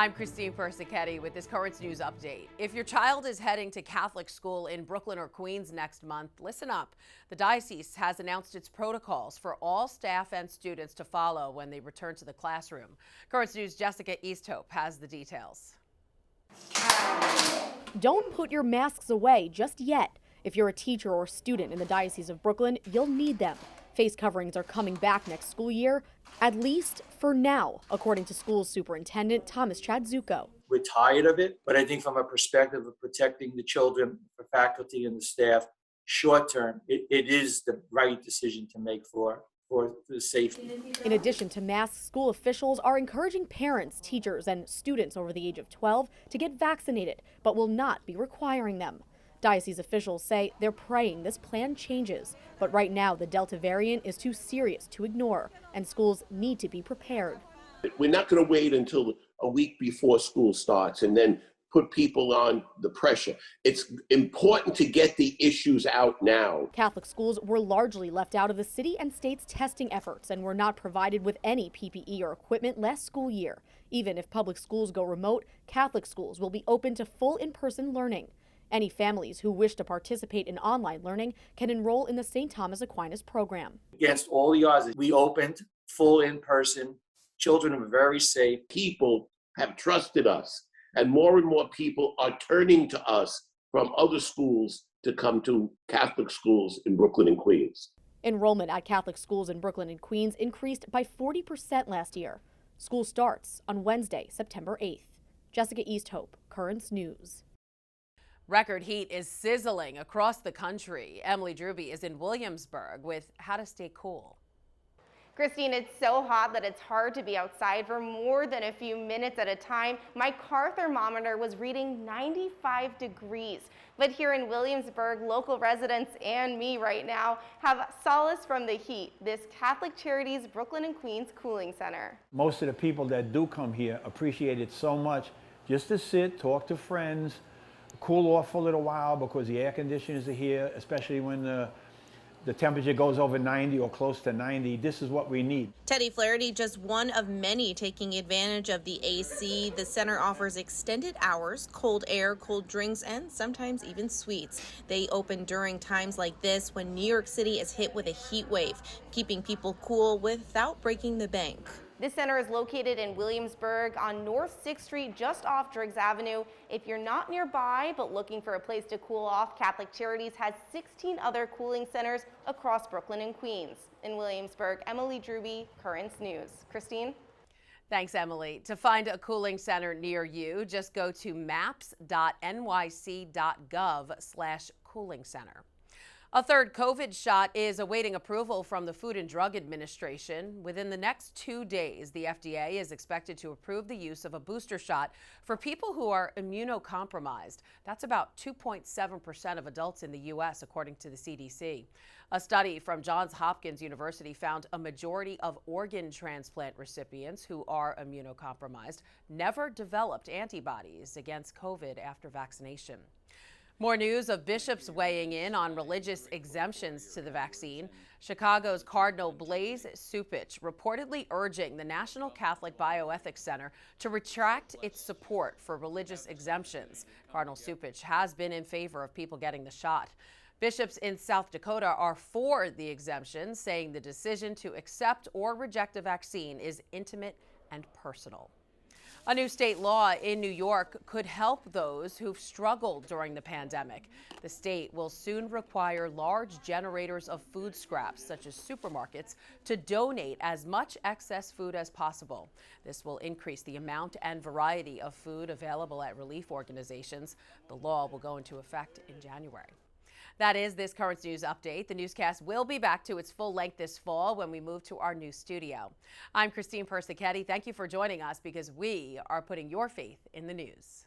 I'm Christine Persichetti with this Currents News update. If your child is heading to Catholic school in Brooklyn or Queens next month, listen up. The diocese has announced its protocols for all staff and students to follow when they return to the classroom. Currents News' Jessica Easthope has the details. Don't put your masks away just yet. If you're a teacher or student in the Diocese of Brooklyn, you'll need them. Face coverings are coming back next school year, at least for now, according to school superintendent CHADZUTKO. We're tired of it, but I think from a perspective of protecting the children, the faculty and the staff, short term, it is the right decision to make for the safety. In addition to masks, school officials are encouraging parents, teachers, and students over the age of 12 to get vaccinated, but will not be requiring them. Diocese officials say they're praying this plan changes, but right now the Delta variant is too serious to ignore, and schools need to be prepared. We're not going to wait until a week before school starts and then put people on the pressure. It's important to get the issues out now. Catholic schools were largely left out of the city and state's testing efforts and were not provided with any PPE or equipment last school year. Even if public schools go remote, Catholic schools will be open to full in-person learning. Any families who wish to participate in online learning can enroll in the St. Thomas Aquinas program. Against all the odds, we opened full in-person. Children are very safe. People have trusted us, and more people are turning to us from other schools to come to Catholic schools in Brooklyn and Queens. Enrollment at Catholic schools in Brooklyn and Queens increased by 40% last year. School starts on Wednesday, September 8th. Jessica Easthope, Currents News. Record heat is sizzling across the country. Emily Drooby is in Williamsburg with how to stay cool. Christine, it's so hot that it's hard to be outside for more than a few minutes at a time. My car thermometer was reading 95 degrees. But here in Williamsburg, local residents and me right now have solace from the heat. This Catholic Charities Brooklyn and Queens Cooling Center. Most of the people that do come here appreciate it so much just to sit, talk to friends, cool off for a little while because the air conditioners are here, especially when the temperature goes over 90 or close to 90. This is what we need. Teddy FLAHERTY, just one of many taking advantage of the AC. The center offers extended hours, cold air, cold drinks, and sometimes even sweets. They open during times like this when New York City is hit with a heat wave, keeping people cool without breaking the bank. This center is located in Williamsburg on North 6th Street, just off Driggs Avenue. If you're not nearby but looking for a place to cool off, Catholic Charities has 16 other cooling centers across Brooklyn and Queens. In Williamsburg, Emily Drooby, Currents News. Christine? Thanks, Emily. To find a cooling center near you, just go to MAPS.NYC.GOV/cooling center. A third COVID shot is awaiting approval from the Food and Drug Administration. Within the next 2 days, the FDA is expected to approve the use of a booster shot for people who are immuno-compromised. That's about 2.7% of adults in the U.S., according to the CDC. A study from Johns Hopkins University found a majority of organ transplant recipients who are immunocompromised never developed antibodies against COVID after vaccination. More news of bishops weighing in on religious exemptions to the vaccine. Chicago's Cardinal Blaise Cupich reportedly urging the National Catholic Bioethics Center to retract its support for religious exemptions. Cardinal Cupich has been in favor of people getting the shot. Bishops in South Dakota are for the exemption, saying the decision to accept or reject a vaccine is intimate and personal. A new state law in New York could help those who've struggled during the pandemic. The state will soon require large generators of food scraps, such as supermarkets, to donate as much excess food as possible. This will increase the amount and variety of food available at relief organizations. The law will go into effect in January. That is this Currents News update. The newscast will be back to its full length this fall when we move to our new studio. I'm Christine Persichetti. Thank you for joining us because we are putting your faith in the news.